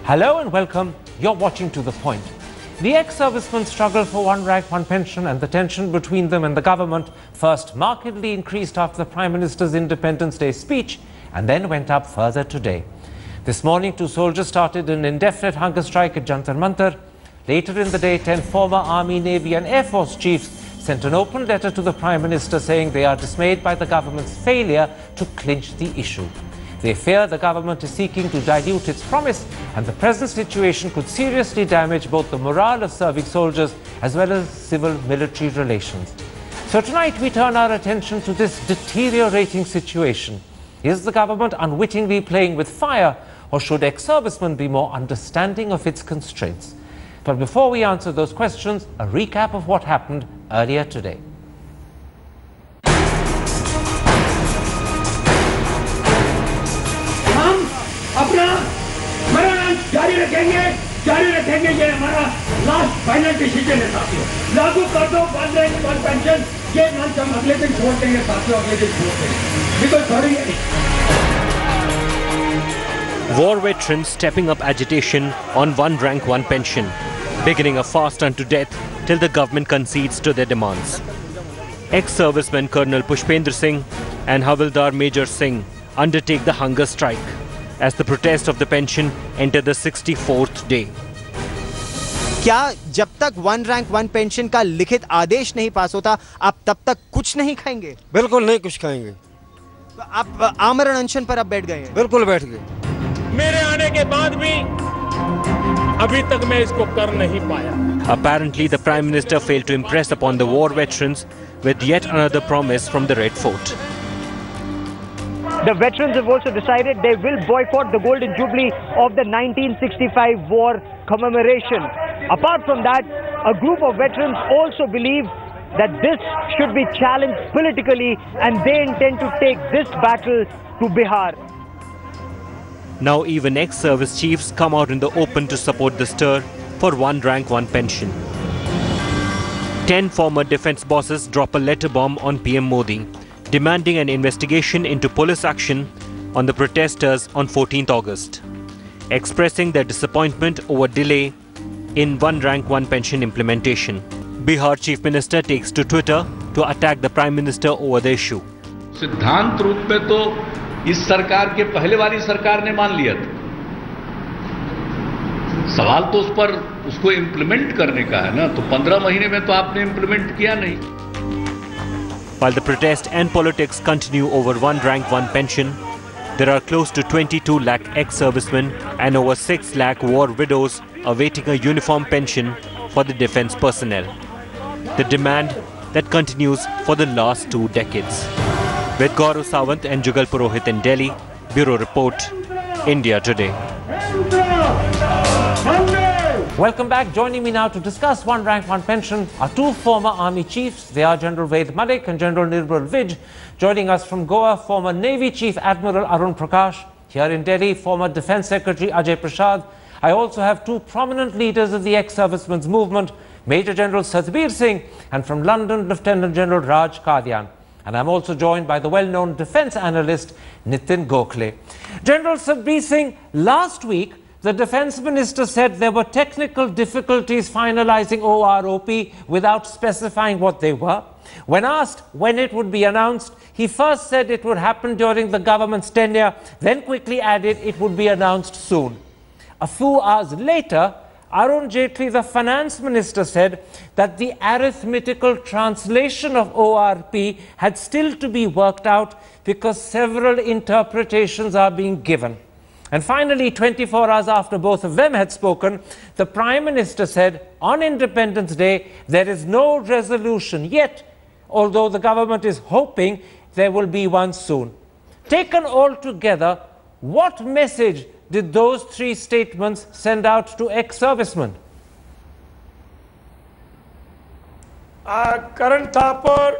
Hello and welcome. You're watching To The Point. The ex-servicemen struggle for one rank, one pension, and the tension between them and the government first markedly increased after the Prime Minister's Independence Day speech and then went up further today. This morning, 2 soldiers started an indefinite hunger strike at Jantar Mantar. Later in the day, 10 former Army, Navy and Air Force chiefs sent an open letter to the Prime Minister saying they are dismayed by the government's failure to clinch the issue. They fear the government is seeking to dilute its promise, and the present situation could seriously damage both the morale of serving soldiers as well as civil-military relations. So tonight we turn our attention to this deteriorating situation. Is the government unwittingly playing with fire, or should ex-servicemen be more understanding of its constraints? But before we answer those questions, a recap of what happened earlier today. अपना मरण जारी रखेंगे ये हमारा last final decision है साथियों। लागू कर दो वन रैंक वन पेंशन, ये मंच हम अगले दिन छोड़ देंगे साथियों, अगले दिन छोड़ देंगे बिकॉज़ थोड़ी War veterans stepping up agitation on one rank one pension, beginning a fast unto death till the government concedes to their demands. Ex-servicemen Colonel Pushpendra Singh and Havildar Major Singh undertake the hunger strike as the protest of the pension enter the 64th day. क्या जब तक one rank one pension का लिखित आदेश नहीं पास होता आप तब तक कुछ नहीं खाएंगे? बिल्कुल नहीं कुछ खाएंगे। तो आप आमरण अनशन पर अब बैठ गए हैं? बिल्कुल बैठ गए। मेरे आने के बाद भी अभी तक मैं इसको कर नहीं पाया। Apparently, the Prime Minister failed to impress upon the war veterans with yet another promise from the Red Fort. The veterans have also decided they will boycott the Golden Jubilee of the 1965 war commemoration. Apart from that, a group of veterans also believe that this should be challenged politically and they intend to take this battle to Bihar. Now even ex-service chiefs come out in the open to support the stir for one rank one pension. 10 former defence bosses drop a letter bomb on PM Modi, demanding an investigation into police action on the protesters on 14th August, expressing their disappointment over delay in one rank one pension implementation. Bihar Chief Minister takes to Twitter to attack the Prime Minister over the issue. सिद्धांत रूप में तो इस सरकार के पहले वाली सरकार ने मान लिया था। सवाल तो उस पर उसको इम्प्लीमेंट करने का है ना, तो 15 महीने में तो आपने इम्प्लीमेंट किया नहीं। While the protest and politics continue over one rank one pension, there are close to 22 lakh ex-servicemen and over 6 lakh war widows awaiting a uniform pension for the defence personnel. The demand that continues for the last 2 decades. With Gaurav Sawant and Jugal Purohit in Delhi, Bureau Report, India Today. Welcome back. Joining me now to discuss one rank, one pension are 2 former army chiefs. They are General Ved Malik and General Nirmal Vij. Joining us from Goa, former Navy Chief Admiral Arun Prakash. Here in Delhi, former Defence Secretary Ajay Prasad. I also have 2 prominent leaders of the ex-servicemen's movement, Major General Satbir Singh, and from London, Lieutenant General Raj Kadian. And I'm also joined by the well-known defence analyst Nitin Gokhale. General Satbir Singh, last week, the Defence Minister said there were technical difficulties finalising OROP without specifying what they were. When asked when it would be announced, he first said it would happen during the government's tenure, then quickly added it would be announced soon. A few hours later, Arun Jaitley, the Finance Minister, said that the arithmetical translation of ORP had still to be worked out because several interpretations are being given. And finally, 24 hours after both of them had spoken, the Prime Minister said on Independence Day there is no resolution yet, although the government is hoping there will be one soon. Taken all together, what message did those 3 statements send out to ex-servicemen? Karan Thapar,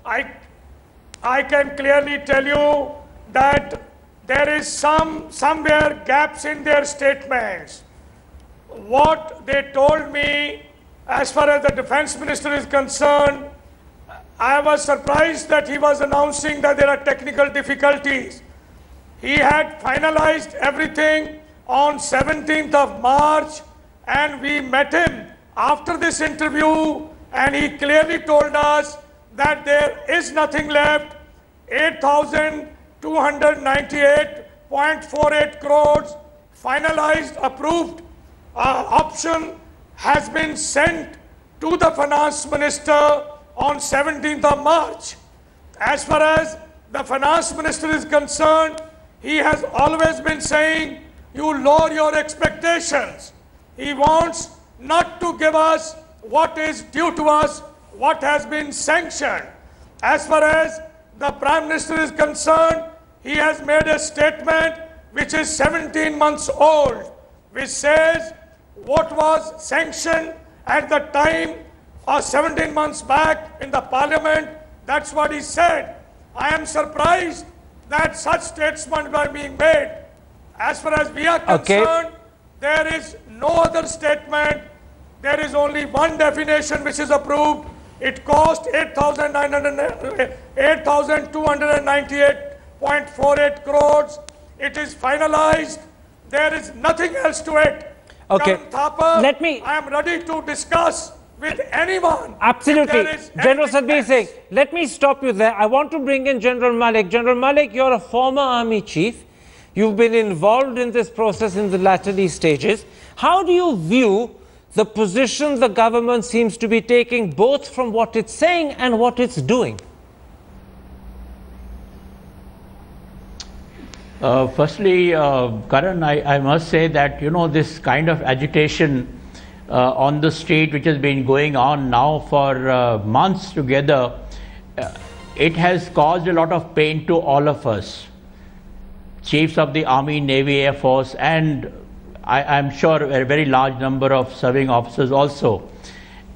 I can clearly tell you that there is somewhere gaps in their statements. What they told me, as far as the Defence Minister is concerned, I was surprised that he was announcing that there are technical difficulties. He had finalized everything on 17th of March, and we met him after this interview, and he clearly told us that there is nothing left. 8,298.48 crores finalized, approved option has been sent to the finance minister on 17th of March. As far as the finance minister is concerned, he has always been saying, you lower your expectations. He wants not to give us what is due to us, what has been sanctioned. As far as the Prime Minister is concerned, he has made a statement which is 17 months old, which says what was sanctioned at the time or 17 months back in the Parliament, that's what he said. I am surprised that such statements are being made. As far as we are concerned, there is no other statement. There is only one definition which is approved. It cost 8,298.48 crores. It is finalized. There is nothing else to it. Okay. Karan Thapar, Let me. I am ready to discuss with anyone. Absolutely. General Sadbir Singh, let me stop you there. I want to bring in General Malik. General Malik, you're a former army chief. You've been involved in this process in the latter stages. How do you view the position the government seems to be taking, both from what it's saying and what it's doing? Firstly, Karan, I must say that, you know, this kind of agitation on the street, which has been going on now for months together, it has caused a lot of pain to all of us, chiefs of the Army, Navy, Air Force, and I'm sure a very large number of serving officers also.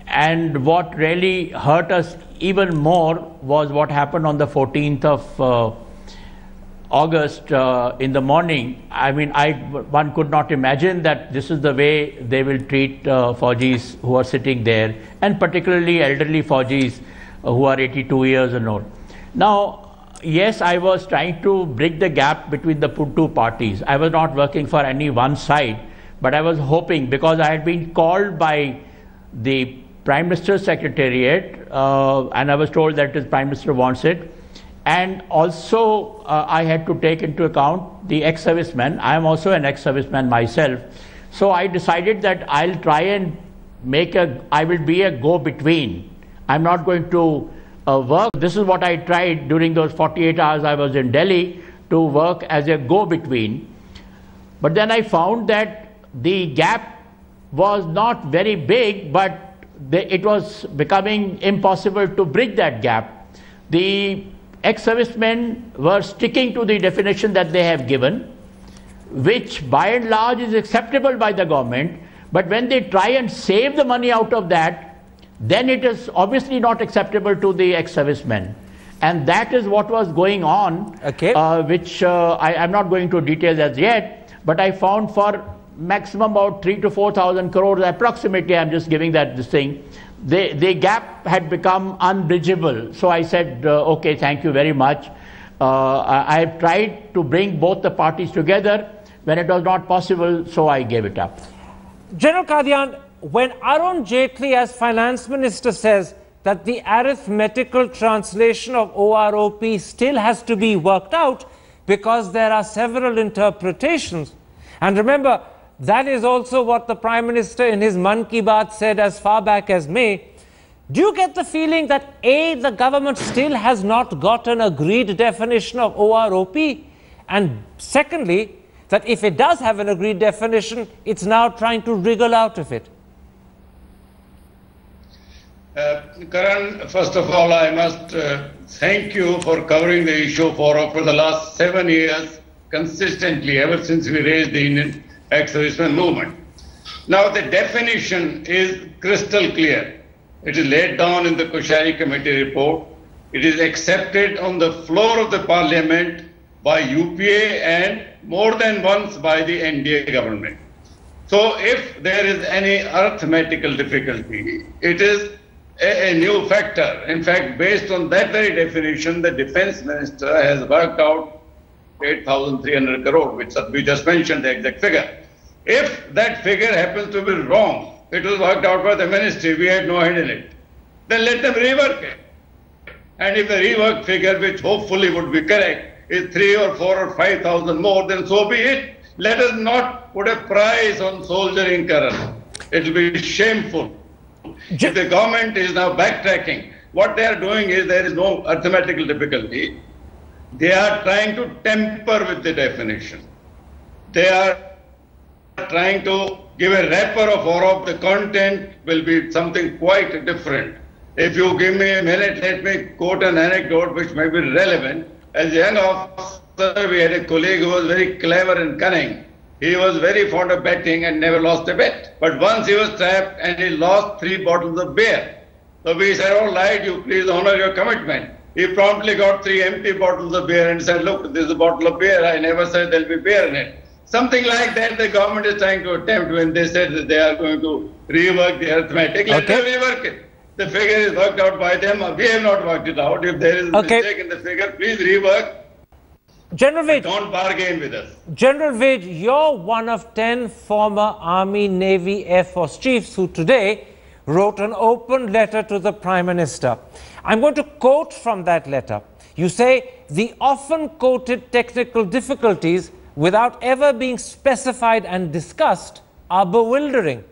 And what really hurt us even more was what happened on the 14th of August in the morning. I mean, one could not imagine that this is the way they will treat Faujis who are sitting there, and particularly elderly Faujis who are 82 years and old. Now, yes, I was trying to bridge the gap between the two parties. I was not working for any one side, but I was hoping, because I had been called by the Prime Minister's Secretariat and I was told that the Prime Minister wants it. And also I had to take into account the ex-servicemen. I am also an ex-serviceman myself. So I decided that I'll try and I will be a go-between. I'm not going to work. This is what I tried during those 48 hours I was in Delhi, to work as a go-between. But then I found that the gap was not very big, but it was becoming impossible to bridge that gap. The ex-servicemen were sticking to the definition that they have given, which by and large is acceptable by the government, but when they try and save the money out of that, then it is obviously not acceptable to the ex-servicemen. And that is what was going on, which I'm not going to detail as yet, but I found for maximum about 3,000 to 4,000 crores approximately, I'm just giving that this thing, the gap had become unbridgeable. So I said, okay, thank you very much. I have tried to bring both the parties together. When it was not possible, so I gave it up. General Qadian, when Arun Jaitley as finance minister says that the arithmetical translation of OROP still has to be worked out because there are several interpretations, and remember, that is also what the Prime Minister in his Mann Ki Baat said as far back as May. Do you get the feeling that A, the government still has not got an agreed definition of OROP, and secondly, that if it does have an agreed definition, it's now trying to wriggle out of it? Karan, first of all, I must thank you for covering the issue for the last 7 years consistently, ever since we raised the Indian ex-servicemen movement. Now, the definition is crystal clear. It is laid down in the Koshari Committee report. It is accepted on the floor of the Parliament by UPA and more than once by the NDA government. So if there is any arithmetical difficulty, it is a new factor. In fact, based on that very definition, the Defence Minister has worked out 8,300 crore, which we just mentioned the exact figure. If that figure happens to be wrong, it was worked out by the ministry, we had no hand in it, then let them rework it. And if the reworked figure, which hopefully would be correct, is 3 or 4 or 5,000 more, then so be it. Let us not put a price on soldiering, Karan. It will be shameful. If the government is now backtracking, what they are doing is there is no arithmetical difficulty. They are trying to tamper with the definition. They are trying to give a wrapper of OROP. The content will be something quite different. If you give me a minute, let me quote an anecdote which may be relevant. As a young officer, we had a colleague who was very clever and cunning. He was very fond of betting and never lost a bet. But once he was trapped and he lost 3 bottles of beer. So we said, all right, you please honor your commitment. He promptly got 3 empty bottles of beer and said, look, this is a bottle of beer. I never said there'll be beer in it. Something like that the government is trying to attempt when they said that they are going to rework the arithmetic. Let them rework it. The figure is worked out by them. We have not worked it out. If there is a mistake in the figure, please rework. General Vij, don't bargain with us. General Vij, you're one of 10 former Army, Navy, Air Force chiefs who today wrote an open letter to the Prime Minister. I'm going to quote from that letter. You say, the often quoted technical difficulties without ever being specified and discussed are bewildering.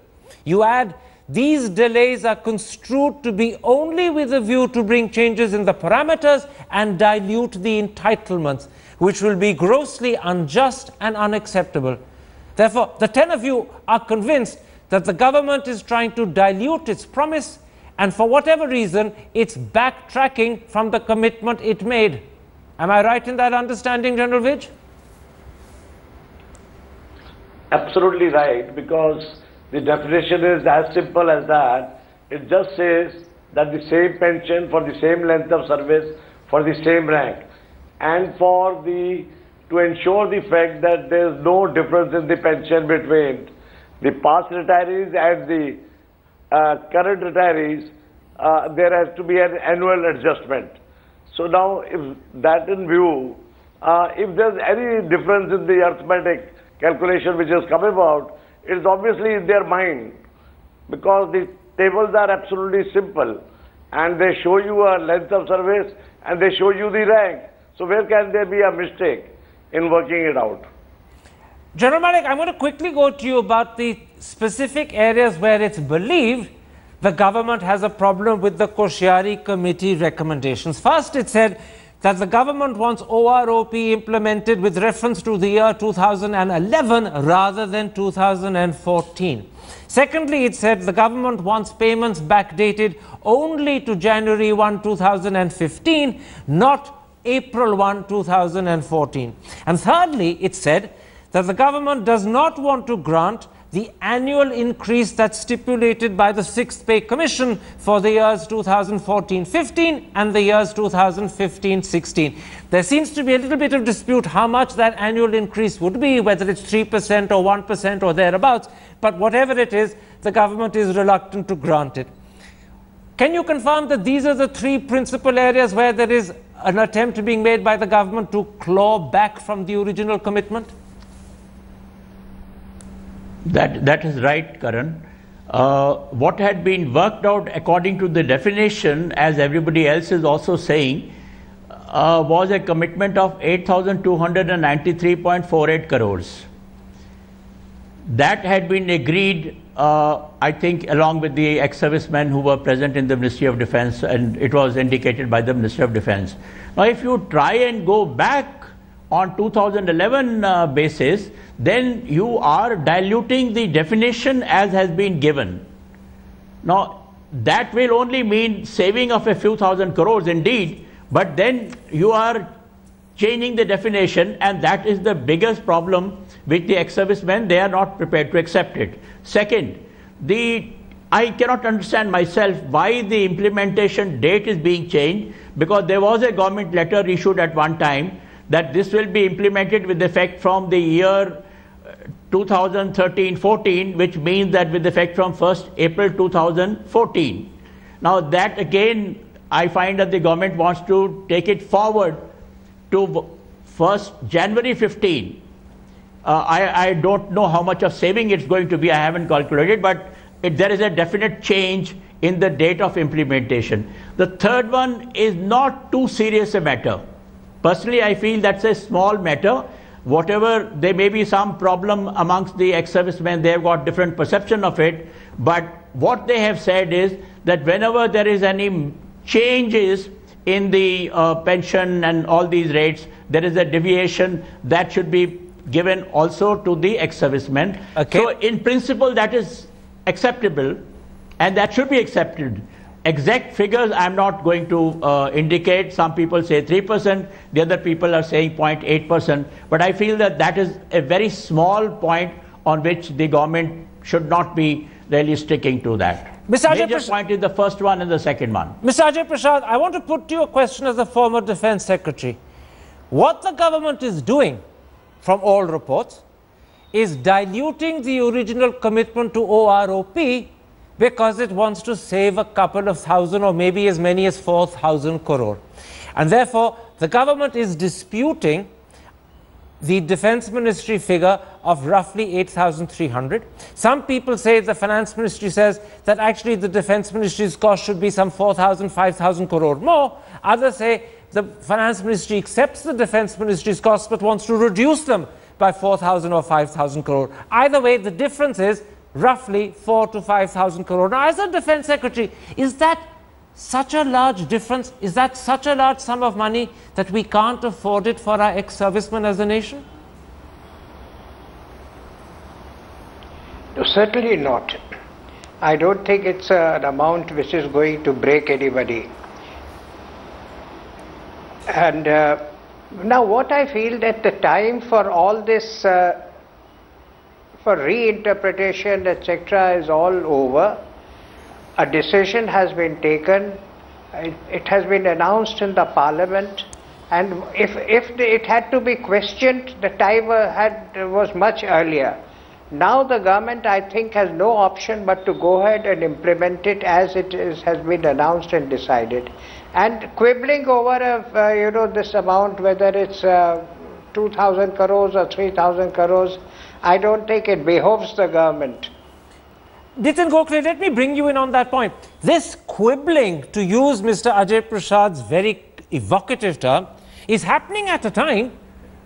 You add, these delays are construed to be only with a view to bring changes in the parameters and dilute the entitlements, which will be grossly unjust and unacceptable. Therefore, the 10 of you are convinced that the government is trying to dilute its promise, and for whatever reason, it's backtracking from the commitment it made. Am I right in that understanding, General Vij? Absolutely right, because the definition is as simple as that. It just says that the same pension for the same length of service for the same rank, and to ensure the fact that there is no difference in the pension between the past retirees and the current retirees, there has to be an annual adjustment. So now, if that in view, if there's any difference in the arithmetic calculation which has come about, it is obviously in their mind, because the tables are absolutely simple and they show you a length of service and they show you the rank. So where can there be a mistake in working it out? General Malik, I'm going to quickly go to you about the specific areas where it's believed the government has a problem with the Koshyari Committee recommendations. First, it said that the government wants OROP implemented with reference to the year 2011 rather than 2014. Secondly, it said the government wants payments backdated only to January 1, 2015, not April 1, 2014. And thirdly, it said that the government does not want to grant the annual increase that's stipulated by the 6th Pay Commission for the years 2014-15 and the years 2015-16. There seems to be a little bit of dispute how much that annual increase would be, whether it's 3% or 1% or thereabouts, but whatever it is, the government is reluctant to grant it. Can you confirm that these are the 3 principal areas where there is an attempt being made by the government to claw back from the original commitment? That is right, Karan. What had been worked out according to the definition, as everybody else is also saying, was a commitment of 8,293.48 crores. That had been agreed, I think, along with the ex-servicemen who were present in the Ministry of Defense, and it was indicated by the Ministry of Defense. Now, if you try and go back on 2011 basis, then you are diluting the definition as has been given. Now, that will only mean saving of a few thousand crores indeed, but then you are changing the definition, and that is the biggest problem with the ex-servicemen. They are not prepared to accept it. Second, I cannot understand myself why the implementation date is being changed, because there was a government letter issued at one time that this will be implemented with effect from the year 2013-14, which means that with effect from 1st April 2014. Now that again, I find that the government wants to take it forward to 1st January 15. I don't know how much of saving it's going to be. I haven't calculated, but there is a definite change in the date of implementation. The third one is not too serious a matter. Personally, I feel that's a small matter. Whatever, there may be some problem amongst the ex-servicemen, they've got different perception of it, but what they have said is that whenever there is any changes in the pension and all these rates, there is a deviation that should be given also to the ex-servicemen. Okay. So in principle that is acceptable and that should be accepted. Exact figures I'm not going to indicate. Some people say 3%, the other people are saying 0.8%, but I feel that that is a very small point on which the government should not be really sticking to that. Mr. Major point is the first one and the second one. Mr. Ajay Prasad, I want to put to you a question as a former Defence Secretary. What the government is doing, from all reports, is diluting the original commitment to OROP because it wants to save a couple of thousand or maybe as many as 4,000 crore. And therefore, the government is disputing the Defence Ministry figure of roughly 8,300. Some people say, the Finance Ministry says that actually the Defence Ministry's cost should be some 4,000, 5,000 crore more. Others say the Finance Ministry accepts the Defence Ministry's costs but wants to reduce them by 4,000 or 5,000 crore. Either way, the difference is roughly 4,000 to 5,000 crore. Now, as a Defence Secretary, is that such a large difference? Is that such a large sum of money that we can't afford it for our ex-servicemen as a nation? No, certainly not. I don't think it's an amount which is going to break anybody. And now what I feel that the time for all this for reinterpretation etc. is all over. A decision has been taken, it has been announced in the Parliament, and if it had to be questioned, the time was much earlier. Now the government, I think, has no option but to go ahead and implement it as it has been announced and decided. And quibbling over this amount, whether it's 2,000 crores or 3,000 crores, I don't think it behoves the government. Nitin Gokhale, let me bring you in on that point. This quibbling, to use Mr. Ajay Prasad's very evocative term, is happening at a time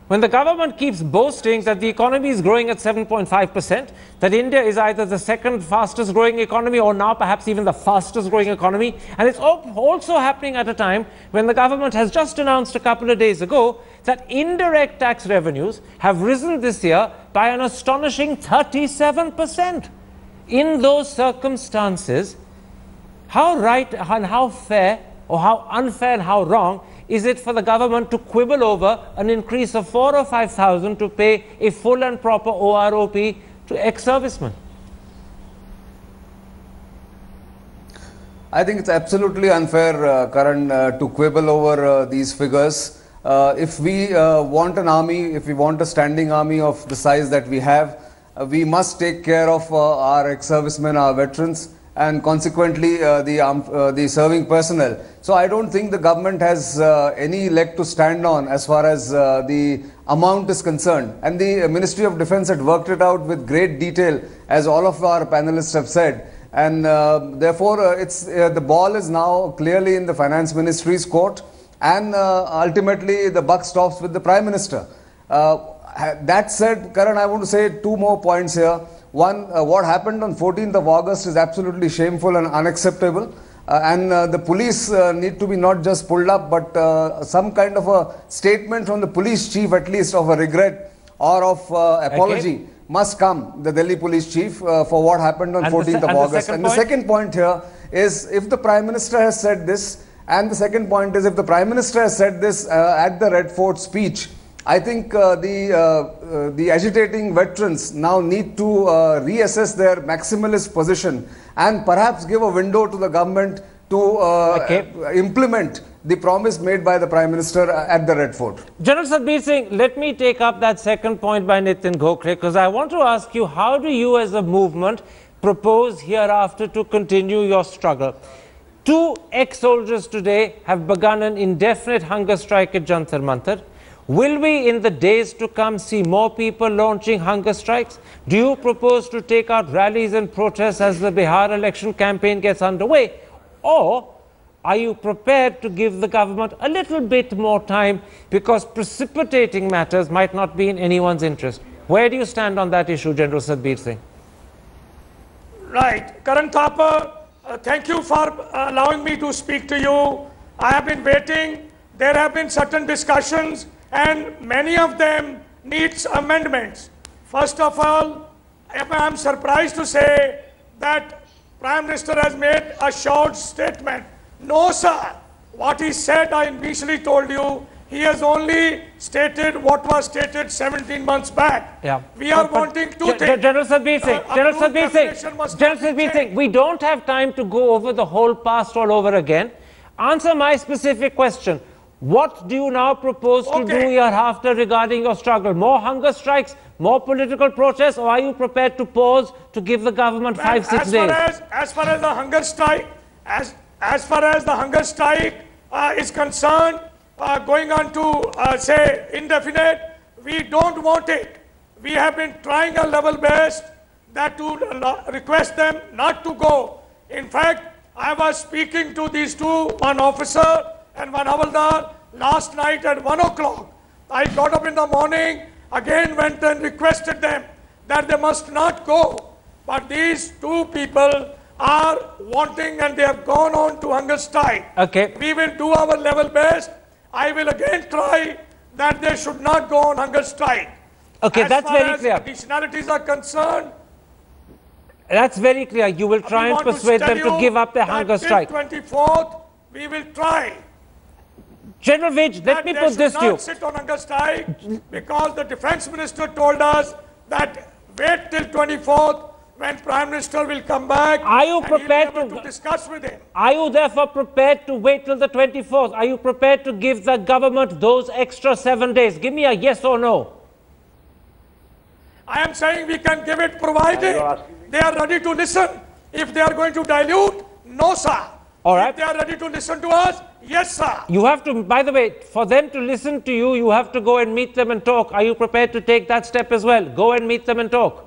when the government keeps boasting that the economy is growing at 7.5%, that India is either the second fastest growing economy or now perhaps even the fastest growing economy. And it's also happening at a time when the government has just announced a couple of days ago that indirect tax revenues have risen this year by an astonishing 37%. In those circumstances, how right and how fair or how unfair and how wrong is it for the government to quibble over an increase of 4,000 or 5,000 to pay a full and proper OROP to ex-servicemen? I think it's absolutely unfair, Karan, to quibble over these figures. If we want an army, if we want a standing army of the size that we have, we must take care of our ex-servicemen, our veterans, and consequently the serving personnel. So I don't think the government has any leg to stand on as far as the amount is concerned. And the Ministry of Defence had worked it out with great detail, as all of our panelists have said. And therefore, the ball is now clearly in the Finance Ministry's court, and ultimately the buck stops with the Prime Minister. That said, Karan, I want to say two more points here. One, what happened on 14th of August is absolutely shameful and unacceptable. And the police need to be not just pulled up, but some kind of a statement from the police chief, at least of a regret or of apology, must come, the Delhi police chief, for what happened on 14th of August. And the second point here is, if the Prime Minister has said this, and the second point is, if the Prime Minister has said this at the Red Fort speech, I think the agitating veterans now need to reassess their maximalist position and perhaps give a window to the government to implement the promise made by the Prime Minister at the Red Fort. General Satbir Singh, let me take up that second point by Nitin Gokhale, because I want to ask you, how do you as a movement propose hereafter to continue your struggle? 2 ex-soldiers today have begun an indefinite hunger strike at Jantar Mantar. Will we in the days to come see more people launching hunger strikes? Do you propose to take out rallies and protests as the Bihar election campaign gets underway? Or are you prepared to give the government a little bit more time because precipitating matters might not be in anyone's interest? Where do you stand on that issue, General Satbir Singh? Right. Karan Thapar, thank you for allowing me to speak to you. I have been waiting. There have been certain discussions and many of them needs amendments. First of all, I am surprised to say that Prime Minister has made a short statement. No, sir. What he said, I initially told you, he has only stated what was stated 17 months back. Yeah. We are wanting two things. General Satbir Singh, General Satbir Singh, we don't have time to go over the whole past all over again. Answer my specific question. What do you now propose to do hereafter regarding your struggle? More hunger strikes, more political protests, or are you prepared to pause to give the government 5-6 days? As far as the hunger strike, as far as the hunger strike is concerned, going on to say indefinite, we don't want it. We have been trying our level best that to request them not to go. In fact, I was speaking to these two, one officer and one havaldar, last night at 1 o'clock. I got up in the morning, again went and requested them that they must not go. But these two people are wanting and they have gone on to hunger strike. Okay. We will do our level best. I will again try that they should not go on hunger strike. Okay, that's very clear. As additionalities are concerned, that's very clear. You will try and persuade them to give up their hunger strike. 24th, we will try. General Vij, let me put this to you. They should not sit on hunger strike because the Defence Minister told us that wait till 24th when Prime Minister will come back. Are you prepared to discuss with him? Are you therefore prepared to wait till the 24th? Are you prepared to give the government those extra 7 days? Give me a yes or no. I am saying we can give it provided they are ready to listen. If they are going to dilute, no, sir. All right. If they are ready to listen to us, yes, sir. You have to, by the way, for them to listen to you, you have to go and meet them and talk. Are you prepared to take that step as well? Go and meet them and talk.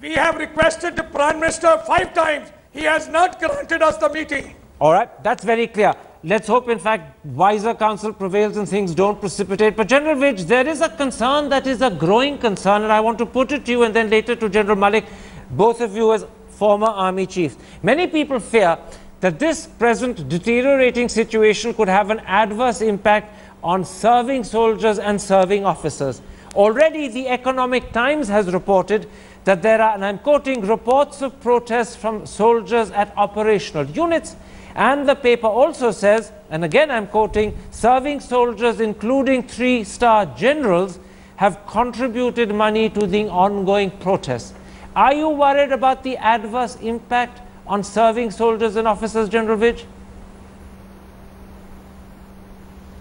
We have requested the Prime Minister 5 times. He has not granted us the meeting. All right. That's very clear. Let's hope, in fact, wiser counsel prevails and things don't precipitate. But General Vij, there is a concern that is a growing concern, and I want to put it to you and then later to General Malik, both of you as former army chiefs. Many people fear that this present deteriorating situation could have an adverse impact on serving soldiers and serving officers. Already, the Economic Times has reported that there are, and I'm quoting, reports of protests from soldiers at operational units. And the paper also says, and again I'm quoting, serving soldiers, including 3-star generals, have contributed money to the ongoing protests. Are you worried about the adverse impact on serving soldiers and officers, General Vij?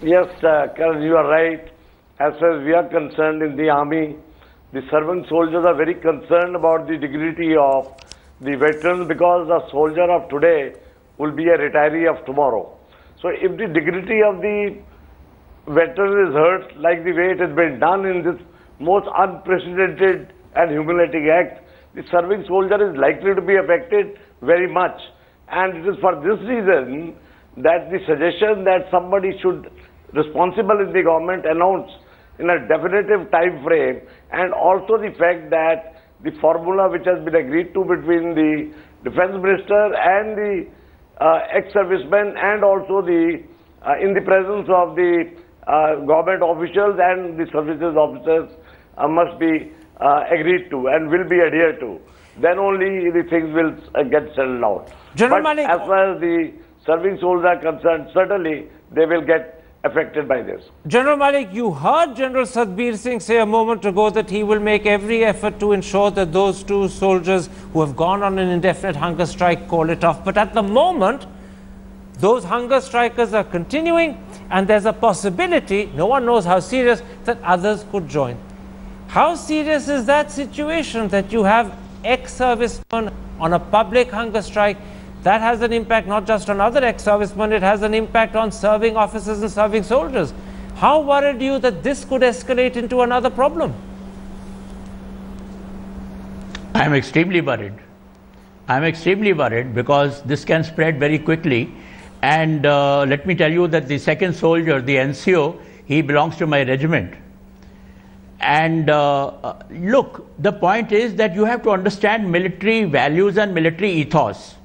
Yes, Karan, you are right. As far as we are concerned in the army, the serving soldiers are very concerned about the dignity of the veterans because the soldier of today will be a retiree of tomorrow. So if the dignity of the veteran is hurt like the way it has been done in this most unprecedented and humiliating act, the serving soldier is likely to be affected very much. And it is for this reason that the suggestion that somebody should, responsible in the government, announce in a definitive time frame, and also the fact that the formula which has been agreed to between the Defence Minister and the ex-servicemen and also the in the presence of the government officials and the services officers must be agreed to and will be adhered to. Then only the things will get settled out. General But Malik, as far as the serving soldiers are concerned, certainly they will get affected by this. General Malik, you heard General Satbir Singh say a moment ago that he will make every effort to ensure that those 2 soldiers who have gone on an indefinite hunger strike call it off. But at the moment, those hunger strikers are continuing and there's a possibility, no one knows how serious, that others could join. How serious is that situation that you have ex-servicemen on a public hunger strike? That has an impact not just on other ex-servicemen, it has an impact on serving officers and serving soldiers. How worried are you that this could escalate into another problem? I am extremely worried. I am extremely worried because this can spread very quickly. And let me tell you that the second soldier, the NCO, he belongs to my regiment. And look, the point is that you have to understand military values and military ethos.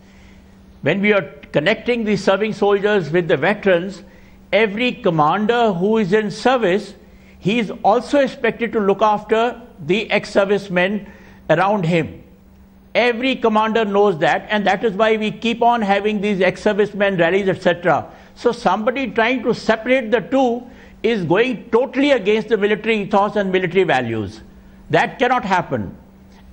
When we are connecting the serving soldiers with the veterans, every commander who is in service, he is also expected to look after the ex-servicemen around him. Every commander knows that, and that is why we keep on having these ex-servicemen rallies, etc. So somebody trying to separate the two is going totally against the military ethos and military values. That cannot happen.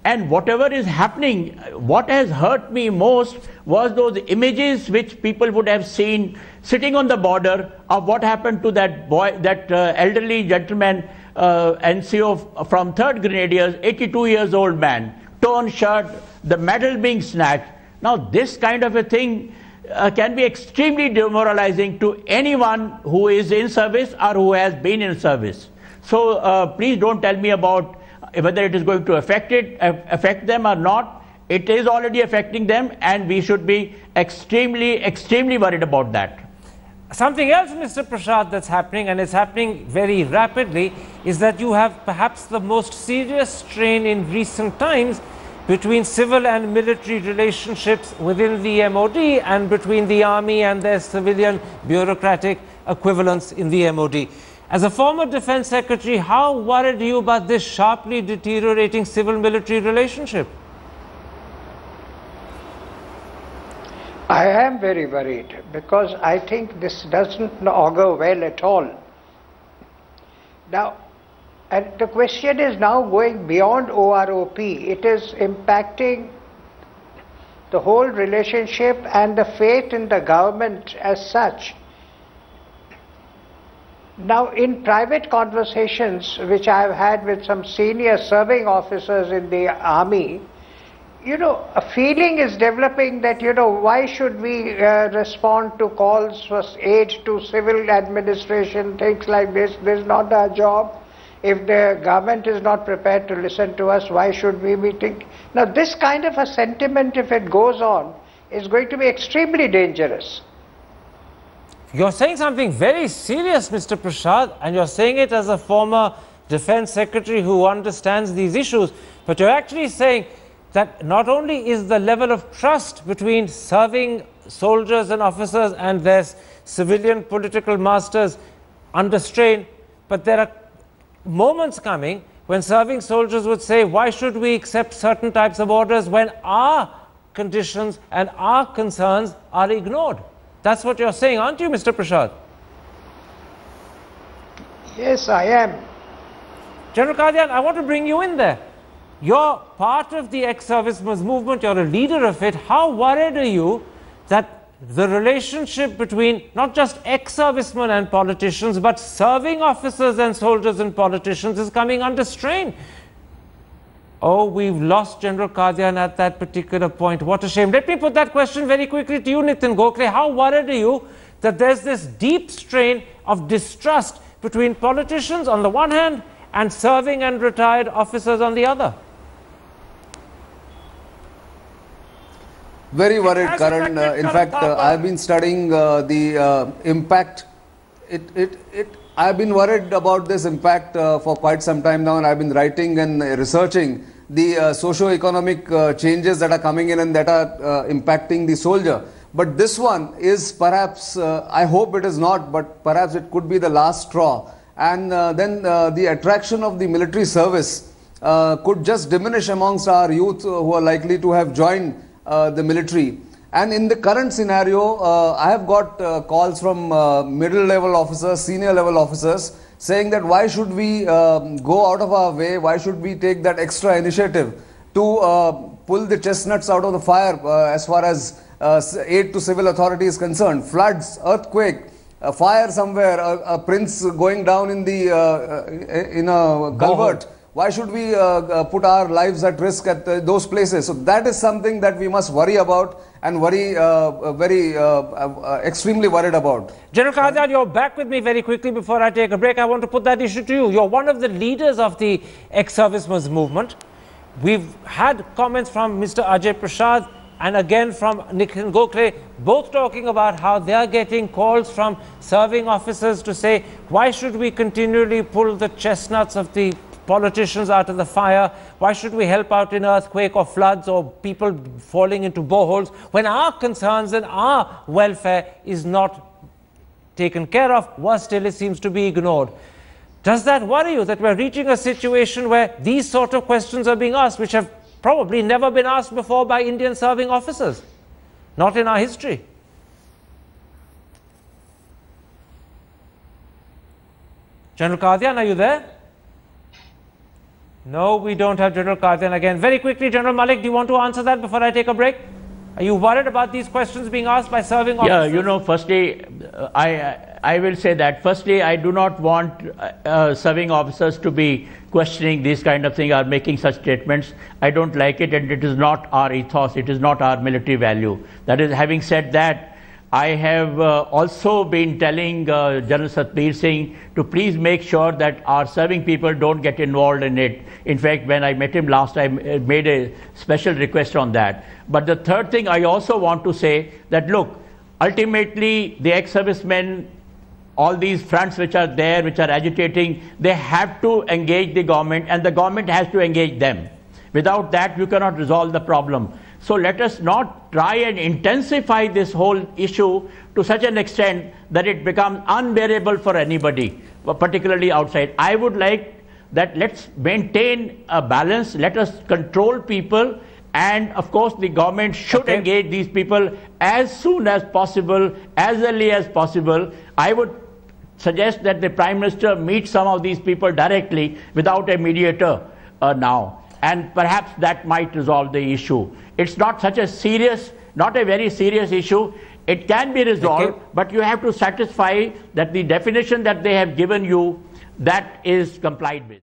And whatever is happening, what has hurt me most was those images which people would have seen sitting on the border of what happened to that boy, that elderly gentleman, NCO from 3rd Grenadiers, 82 years old man, torn shirt, the medal being snatched. Now this kind of a thing can be extremely demoralizing to anyone who is in service or who has been in service. So please don't tell me about whether it is going to affect them or not. It is already affecting them, and we should be extremely worried about that. Something else, Mr. Prasad, that's happening, and it's happening very rapidly, is that you have perhaps the most serious strain in recent times between civil and military relationships within the MOD and between the army and their civilian bureaucratic equivalents in the MOD. As a former defense secretary, how worried are you about this sharply deteriorating civil-military relationship? I am very worried because I think this doesn't augur well at all. Now, and the question is now going beyond OROP. It is impacting the whole relationship and the faith in the government as such. Now, in private conversations which I have had with some senior serving officers in the army, you know, a feeling is developing that, you know, why should we respond to calls for aid to civil administration, things like this. This is not our job. If the government is not prepared to listen to us, why should we be thinking? Now, this kind of a sentiment, if it goes on, is going to be extremely dangerous. You're saying something very serious, Mr. Prasad, and you're saying it as a former defense secretary who understands these issues, but you're actually saying that not only is the level of trust between serving soldiers and officers and their civilian political masters under strain, but there are moments coming when serving soldiers would say, why should we accept certain types of orders when our conditions and our concerns are ignored? That's what you're saying, aren't you, Mr. Prasad? Yes, I am. General Qadian, I want to bring you in there. You're part of the ex-servicemen's movement, you're a leader of it. How worried are you that the relationship between not just ex-servicemen and politicians, but serving officers and soldiers and politicians is coming under strain? Oh, we've lost General Qadian at that particular point. What a shame. Let me put that question very quickly to you, Nitin Gokhale. How worried are you that there's this deep strain of distrust between politicians on the one hand and serving and retired officers on the other? Very worried, Karan. In fact, I've been studying the impact. I've been worried about this impact for quite some time now, and I've been writing and researching the socio-economic changes that are coming in and that are impacting the soldier. But this one is perhaps, I hope it is not, but perhaps it could be the last straw. And then the attraction of the military service could just diminish amongst our youth who are likely to have joined the military. And in the current scenario, I have got calls from middle level officers, senior level officers saying that why should we go out of our way, why should we take that extra initiative to pull the chestnuts out of the fire as far as aid to civil authority is concerned. Floods, earthquake, a fire somewhere, a prince going down in the in a culvert. Why should we put our lives at risk at those places? So that is something that we must worry about and extremely worried about. General Qadian, you're back with me very quickly before I take a break. I want to put that issue to you. You're one of the leaders of the ex-servicemen's movement. We've had comments from Mr. Ajay Prasad and again from Nikhil Gokhale, both talking about how they are getting calls from serving officers to say, why should we continually pull the chestnuts of the politicians out of the fire? Why should we help out in earthquake or floods or people falling into boreholes when our concerns and our welfare is not taken care of? Worse still, it seems to be ignored. Does that worry you that we're reaching a situation where these sort of questions are being asked, which have probably never been asked before by Indian serving officers? Not in our history. General Qadian, are you there? No, we don't have General Qadian again. Very quickly, General Malik, do you want to answer that before I take a break? Are you worried about these questions being asked by serving officers? Yeah, you know, firstly, I will say that. Firstly, I do not want serving officers to be questioning these kind of things or making such statements. I don't like it, and it is not our ethos. It is not our military value. That is, having said that, I have also been telling General Satbir Singh to please make sure that our serving people don't get involved in it. In fact, when I met him last time, I made a special request on that. But the third thing I also want to say that, look, ultimately the ex-servicemen, all these fronts which are there, which are agitating, they have to engage the government, and the government has to engage them. Without that, you cannot resolve the problem. So let us not try and intensify this whole issue to such an extent that it becomes unbearable for anybody, particularly outside. I would like that let's maintain a balance, let us control people, and of course the government should engage these people as soon as possible, as early as possible. I would suggest that the Prime Minister meet some of these people directly without a mediator now. And perhaps that might resolve the issue. It's not such a serious, not a very serious issue. It can be resolved, but you have to satisfy that the definition that they have given you, that is complied with.